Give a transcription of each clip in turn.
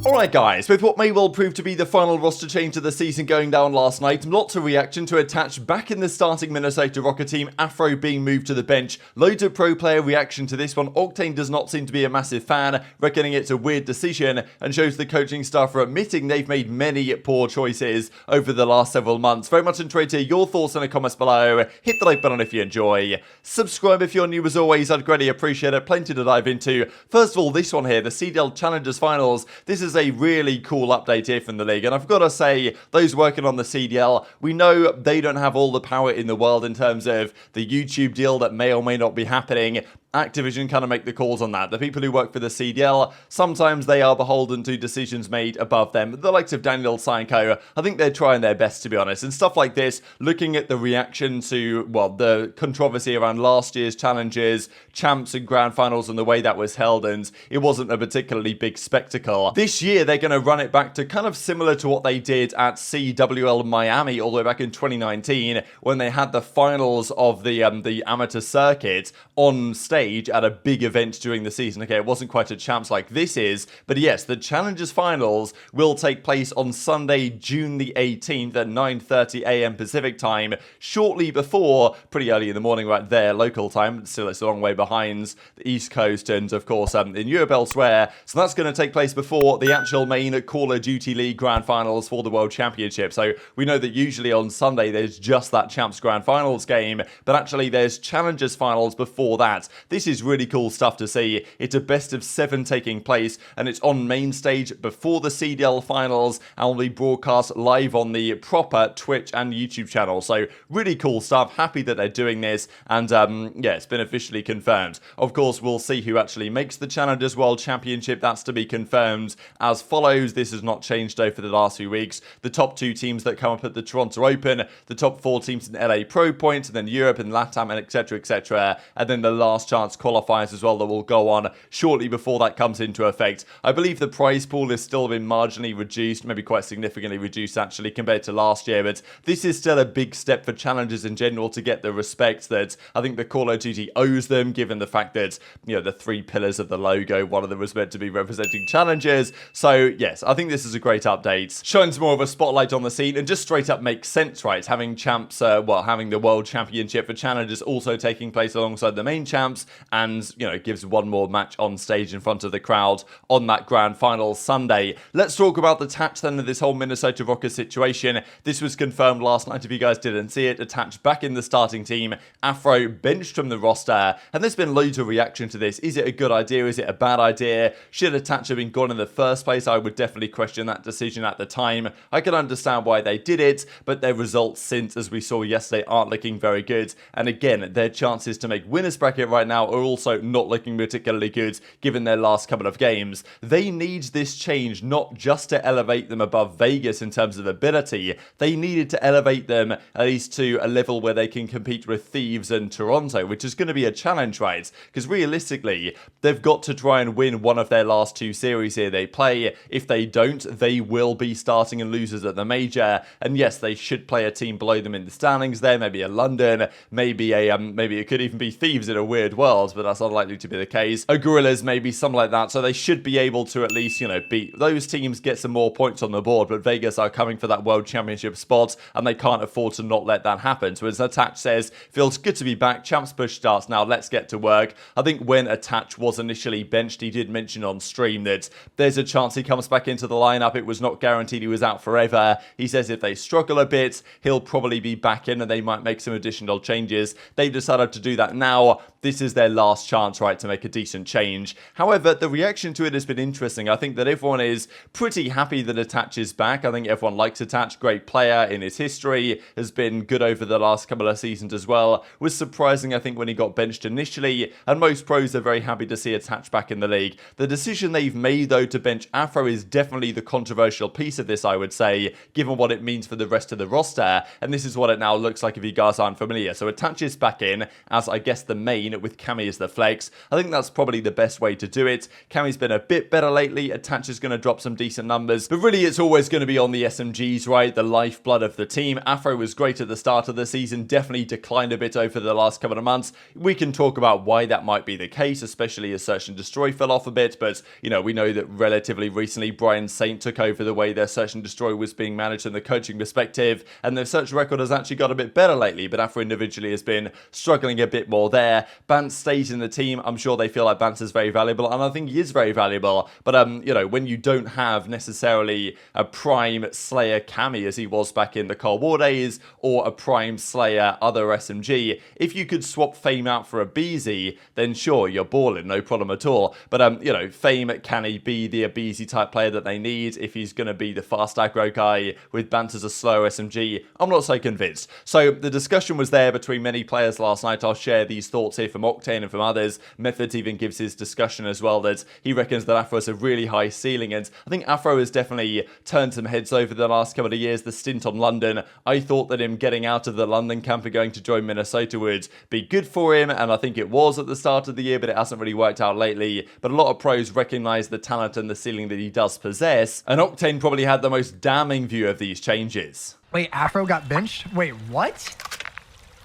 Alright guys, with what may well prove to be the final roster change of the season going down last night, lots of reaction to attach back in the starting Minnesota Rokkr team, Afro being moved to the bench, loads of pro player reaction to this one. Octane does not seem to be a massive fan, reckoning it's a weird decision, and shows the coaching staff are admitting they've made many poor choices over the last several months. Very much enjoyed to hear your thoughts in the comments below, hit the like button if you enjoy, subscribe if you're new as always, I'd greatly appreciate it, plenty to dive into. First of all, this one here, the CDL Challengers Finals, this is a really cool update here from the league, and I've got to say, those working on the CDL, we know they don't have all the power in the world in terms of the YouTube deal that may or may not be happening. Activision kind of make the calls on that. The people who work for the CDL, sometimes they are beholden to decisions made above them. The likes of Daniel Sanko, I think they're trying their best, to be honest. And stuff like this, looking at the reaction to, well, the controversy around last year's challenges, champs and grand finals and the way that was held, and it wasn't a particularly big spectacle. This year, they're going to run it back to kind of similar to what they did at CWL Miami all the way back in 2019, when they had the finals of the amateur circuit on stage at a big event during the season. Okay, it wasn't quite a champs like this is, but yes, the Challengers Finals will take place on Sunday, June the 18th at 9:30 a.m. Pacific time, shortly before, pretty early in the morning right there, local time. Still, it's a long way behind the East Coast and, of course, in Europe elsewhere. So that's going to take place before the actual main Call of Duty League Grand Finals for the World Championship. So we know that usually on Sunday there's just that Champs Grand Finals game, but actually there's Challengers Finals before that. This is really cool stuff to see. It's a best of 7 taking place, and it's on main stage before the CDL finals, and will be broadcast live on the proper Twitch and YouTube channel. So really cool stuff. Happy that they're doing this, and yeah, it's been officially confirmed. Of course, we'll see who actually makes the Challengers World Championship. That's to be confirmed as follows. This has not changed over the last few weeks. The top 2 teams that come up at the Toronto Open, the top 4 teams in LA Pro Points, and then Europe and LATAM, and etc., and then the last chance qualifiers as well that will go on shortly before that comes into effect. I believe the prize pool has still been marginally reduced, maybe quite significantly reduced actually compared to last year, but this is still a big step for challengers in general to get the respect that I think the Call of Duty owes them, given the fact that, you know, the 3 pillars of the logo, one of them was meant to be representing challengers. So yes, I think this is a great update, shines more of a spotlight on the scene, and just straight up makes sense, right? Having champs, having the World Championship for challengers also taking place alongside the main champs, and, you know, gives one more match on stage in front of the crowd on that grand final Sunday. Let's talk about the Tatch then of this whole Minnesota Rokkr situation. This was confirmed last night if you guys didn't see it. Attached back in the starting team, Afro benched from the roster, and there's been loads of reaction to this. Is it a good idea? Is it a bad idea? Should Attach have been gone in the first place? I would definitely question that decision at the time. I can understand why they did it, but their results since, as we saw yesterday, aren't looking very good. And again, their chances to make winners bracket right now are also not looking particularly good given their last couple of games. They need this change not just to elevate them above Vegas in terms of ability. They needed to elevate them at least to a level where they can compete with Thieves and Toronto, which is going to be a challenge, right? Because realistically, they've got to try and win one of their last 2 series here they play. If they don't, they will be starting and losers at the major. And yes, they should play a team below them in the standings there, maybe a London, maybe it could even be Thieves in a weird world, but that's unlikely to be the case. A Guerrillas, maybe something like that. So they should be able to at least, you know, beat those teams, get some more points on the board. But Vegas are coming for that World Championship spot, and they can't afford to not let that happen. So as Attach says, feels good to be back. Champs push starts now. Let's get to work. I think when Attach was initially benched, he did mention on stream that there's a chance he comes back into the lineup. It was not guaranteed he was out forever. He says if they struggle a bit, he'll probably be back in, and they might make some additional changes. They've decided to do that now. This is their last chance, right, to make a decent change. However, the reaction to it has been interesting. I think that everyone is pretty happy that Attach is back. I think everyone likes Attach. Great player in his history. Has been good over the last couple of seasons as well. Was surprising, I think, when he got benched initially. And most pros are very happy to see Attach back in the league. The decision they've made, though, to bench Afro is definitely the controversial piece of this, I would say, given what it means for the rest of the roster. And this is what it now looks like if you guys aren't familiar. So Attach is back in as, I guess, the main Octane with Cammy as the flex. I think that's probably the best way to do it. Cammy's been a bit better lately. Attach is going to drop some decent numbers, but really it's always going to be on the SMGs, right? The lifeblood of the team. Afro was great at the start of the season, definitely declined a bit over the last couple of months. We can talk about why that might be the case, especially as Search and Destroy fell off a bit, but, you know, we know that relatively recently Brian Saint took over the way their Search and Destroy was being managed from the coaching perspective, and their search record has actually got a bit better lately, but Afro individually has been struggling a bit more there. Bance stays in the team. I'm sure they feel like Bance is very valuable, and I think he is very valuable, but, you know, when you don't have necessarily a prime Slayer Cammy as he was back in the Cold War days, or a prime Slayer other SMG, if you could swap Fame out for aBeZy, then sure, you're balling, no problem at all. But, you know, Fame, can he be the aBeZy type player that they need if he's going to be the fast aggro guy with Bance as a slow SMG? I'm not so convinced. So the discussion was there between many players last night. I'll share these thoughts here from Octane and from others. Methods even gives his discussion as well that he reckons that Afro has a really high ceiling, and I think Afro has definitely turned some heads over the last couple of years. The stint on London, I thought that him getting out of the London camp and going to join Minnesota would be good for him, and I think it was at the start of the year, but it hasn't really worked out lately. But a lot of pros recognise the talent and the ceiling that he does possess, and Octane probably had the most damning view of these changes. Wait, Afro got benched? Wait, what?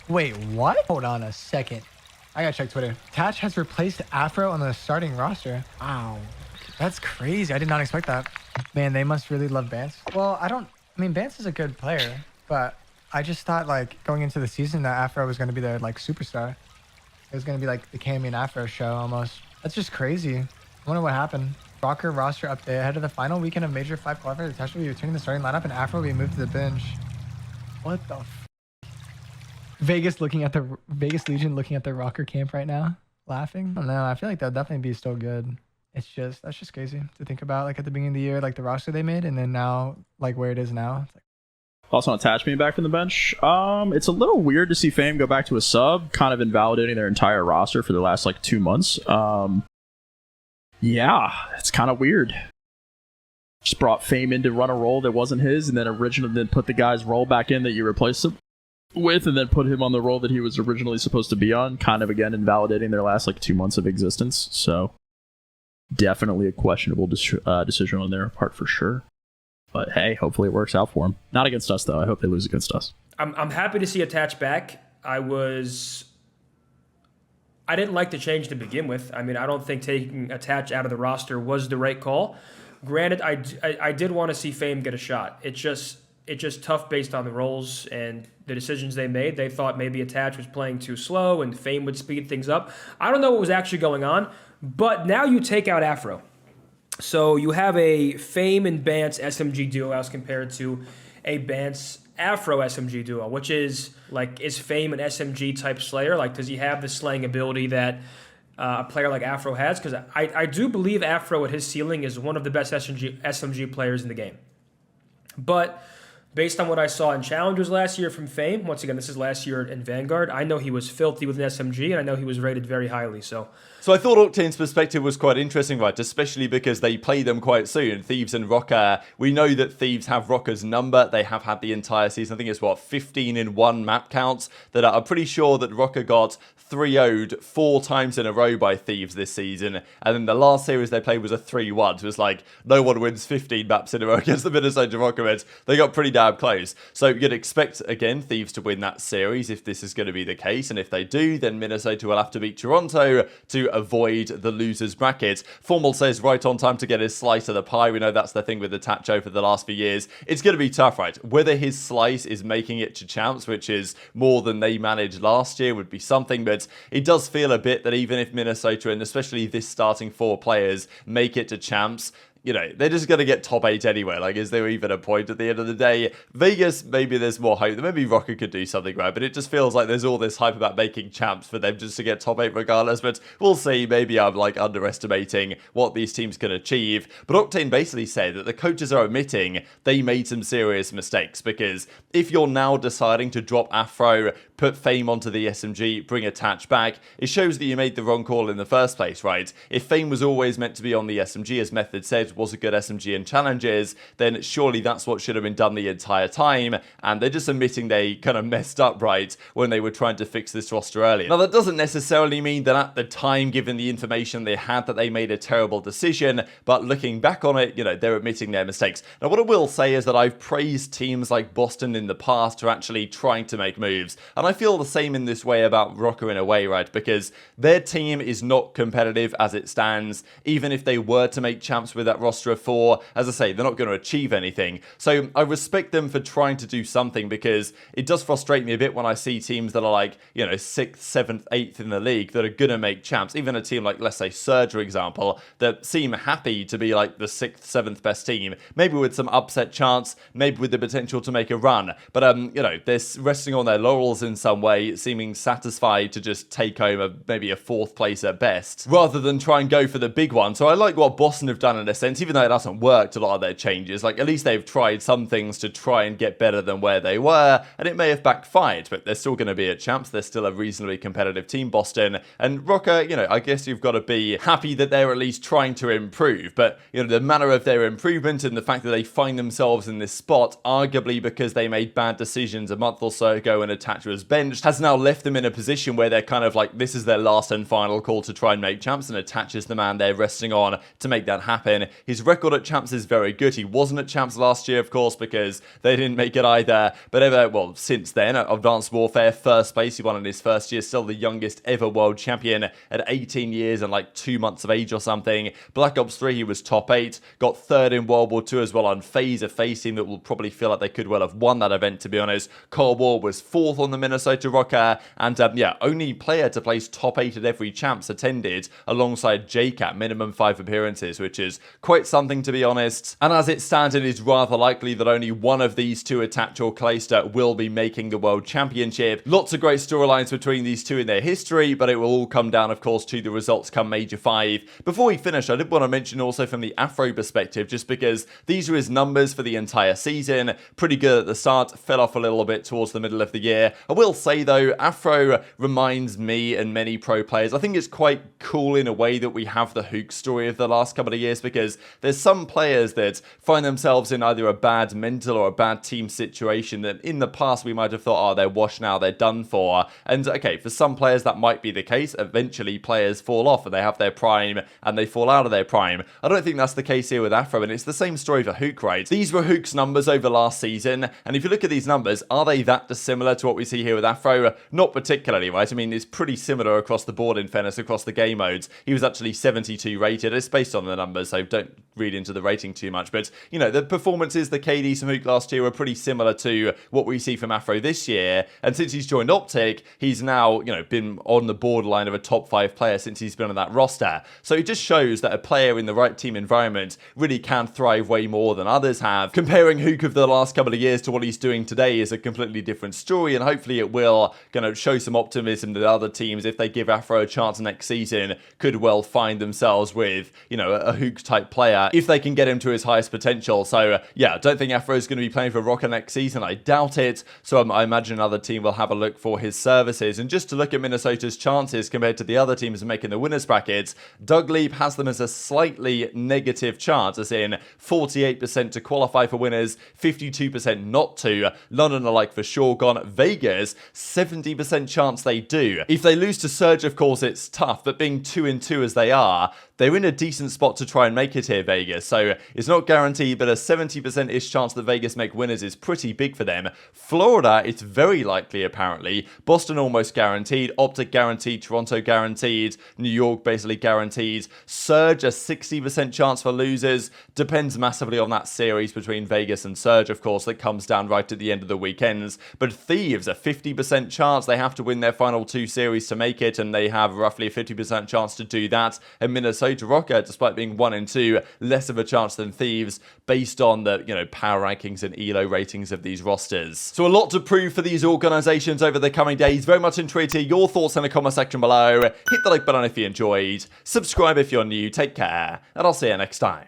Wait, what? Hold on a second. I gotta check Twitter. Tatch has replaced Afro on the starting roster. Wow. That's crazy. I did not expect that. Man, they must really love Bance. Well, I mean, Bance is a good player, but I just thought, like, going into the season that Afro was going to be their, like, superstar. It was going to be, like, the Cammy and Afro show, almost. That's just crazy. I wonder what happened. Rokkr roster update. Ahead of the final weekend of Major 5 qualifiers, Tatch will be returning the starting lineup, and Afro will be moved to the bench. What the f***? Vegas Legion looking at the Rokkr camp right now, laughing. I don't know. I feel like they'll definitely be still good. It's just, that's just crazy to think about, like, at the beginning of the year, like the roster they made, and then now, like, where it is now. It's like, also, Attach being back from the bench. It's a little weird to see Fame go back to a sub, kind of invalidating their entire roster for the last, like, 2 months. Yeah, it's kind of weird. Just brought Fame in to run a role that wasn't his, and then put the guy's role back in that you replaced him with, and then put him on the role that he was originally supposed to be on, kind of, again, invalidating their last, like, 2 months of existence. So definitely a questionable decision on their part for sure. But hey, hopefully it works out for them. Not against us, though. I hope they lose against us. I'm happy to see Attach back. I didn't like the change to begin with. I mean, I don't think taking Attach out of the roster was the right call. Granted, I did want to see Fame get a shot. It's just tough based on the roles and the decisions they made. They thought maybe Attach was playing too slow and Fame would speed things up. I don't know what was actually going on, but now you take out Afro. So you have a Fame and Bance SMG duo as compared to a Bance Afro SMG duo, which is like, is Fame an SMG type slayer? Like, does he have the slaying ability that a player like Afro has? Because I do believe Afro at his ceiling is one of the best SMG players in the game. But based on what I saw in Challengers last year from Fame, once again, this is last year in Vanguard, I know he was filthy with an SMG, and I know he was rated very highly, so I thought Octane's perspective was quite interesting, right? Especially because they play them quite soon. Thieves and Rokkr. We know that Thieves have Rocker's number. They have had the entire season. I think it's, 15 in 1 map counts. That I'm pretty sure that Rokkr got 3-0'd 4 times in a row by Thieves this season. And then the last series they played was a 3-1. So it's like, no one wins 15 maps in a row against the Minnesota Rokkr. They got pretty damn close. So you'd expect, again, Thieves to win that series if this is going to be the case. And if they do, then Minnesota will have to beat Toronto to avoid the loser's bracket. Formal says right on time to get his slice of the pie. We know that's the thing with the Tatch over the last few years. It's going to be tough, right? Whether his slice is making it to champs, which is more than they managed last year, would be something, but it does feel a bit that even if Minnesota, and especially this starting 4 players, make it to champs, you know, they're just going to get top 8 anyway. Like, is there even a point at the end of the day? Vegas, maybe there's more hope. Maybe Rokkr could do something, right? But it just feels like there's all this hype about making champs for them just to get top 8 regardless. But we'll see. Maybe I'm, like, underestimating what these teams can achieve. But Octane basically said that the coaches are admitting they made some serious mistakes. Because if you're now deciding to drop Afro, put Fame onto the SMG, bring Attach back, it shows that you made the wrong call in the first place, right? If Fame was always meant to be on the SMG, as Method said, was a good SMG in challenges, then surely that's what should have been done the entire time, and they're just admitting they kind of messed up, right, when they were trying to fix this roster earlier. Now, that doesn't necessarily mean that at the time, given the information they had, that they made a terrible decision, but looking back on it, you know, they're admitting their mistakes. Now, what I will say is that I've praised teams like Boston in the past for actually trying to make moves, and I feel the same in this way about Rokkr in a way, right, because their team is not competitive as it stands. Even if they were to make champs with that roster of 4, as I say, they're not going to achieve anything. So I respect them for trying to do something, because it does frustrate me a bit when I see teams that are like, you know, 6th, 7th, 8th in the league that are going to make champs. Even a team like, let's say, Surge, for example, that seem happy to be like the 6th, 7th best team, maybe with some upset chance, maybe with the potential to make a run. But, you know, they're resting on their laurels in some way, seeming satisfied to just take home maybe a 4th place at best, rather than try and go for the big one. So I like what Boston have done in a sense, even though it hasn't worked, a lot of their changes. Like, at least they've tried some things to try and get better than where they were, and it may have backfired, but they're still going to be at champs. They're still a reasonably competitive team, Boston. And Rokkr, you know, I guess you've got to be happy that they're at least trying to improve, but, you know, the manner of their improvement and the fact that they find themselves in this spot, arguably because they made bad decisions a month or so ago and Attach was benched, has now left them in a position where they're kind of like, this is their last and final call to try and make champs, and Attach is the man they're resting on to make that happen. His record at champs is very good. He wasn't at champs last year, of course, because they didn't make it either, but since then, at Advanced Warfare, first place, he won in his first year, still the youngest ever world champion at 18 years and like 2 months of age or something. Black Ops 3, he was top 8, got 3rd in World War II as well on FaZe, a FaZe team that will probably feel like they could well have won that event, to be honest. Cold War was 4th on the Minnesota Rokkr, and only player to place top 8 at every champs attended, alongside JCat, minimum 5 appearances, which is quite something, to be honest. And as it stands, it is rather likely that only one of these two, Attach or Clayster, will be making the World Championship. Lots of great storylines between these two in their history, but it will all come down, of course, to the results come Major 5. Before we finish, I did want to mention also from the Afro perspective, just because these are his numbers for the entire season. Pretty good at the start, fell off a little bit towards the middle of the year. I will say, though, Afro reminds me and many pro players, I think it's quite cool in a way that we have the Huke story of the last couple of years, because there's some players that find themselves in either a bad mental or a bad team situation that in the past we might have thought, oh, they're washed now, they're done for. And okay, for some players that might be the case. Eventually players fall off and they have their prime and they fall out of their prime. I don't think that's the case here with Afro, and it's the same story for Huke, right? These were Huke's numbers over last season, and if you look at these numbers, are they that dissimilar to what we see here with Afro? Not particularly, right? I mean, it's pretty similar across the board, in fairness, across the game modes. He was actually 72 rated. It's based on the numbers, so don't read into the rating too much, but, you know, the performances, the KDs from Huke last year were pretty similar to what we see from Afro this year, and since he's joined OpTic, he's now, you know, been on the borderline of a top 5 player since he's been on that roster. So it just shows that a player in the right team environment really can thrive way more than others have. Comparing Huke of the last couple of years to what he's doing today is a completely different story, and hopefully it will kind of show some optimism that other teams, if they give Afro a chance next season, could well find themselves with, you know, a Huke type player if they can get him to his highest potential. So yeah, I don't think Afro is going to be playing for Rokkr next season. I doubt it. So I imagine another team will have a look for his services. And just to look at Minnesota's chances compared to the other teams making the winners brackets, Doug Leap has them as a slightly negative chance, as in 48% to qualify for winners, 52% not to. London are like for sure gone. Vegas, 70% chance they do. If they lose to Surge, of course, it's tough, but being 2-2 as they are, they're in a decent spot to try and make it here, Vegas. So it's not guaranteed, but a 70%-ish chance that Vegas make winners is pretty big for them. Florida, it's very likely, apparently. Boston almost guaranteed. OpTic guaranteed. Toronto guaranteed. New York basically guaranteed. Surge, a 60% chance for losers. Depends massively on that series between Vegas and Surge, of course, that comes down right at the end of the weekends. But Thieves, a 50% chance. They have to win their final 2 series to make it, and they have roughly a 50% chance to do that. And Minnesota Rokkr, despite being 1-2, less of a chance than Thieves based on the, you know, power rankings and ELO ratings of these rosters. So a lot to prove for these organizations over the coming days. Very much intrigued to hear your thoughts in the comment section below. Hit the like button if you enjoyed. Subscribe if you're new. Take care, and I'll see you next time.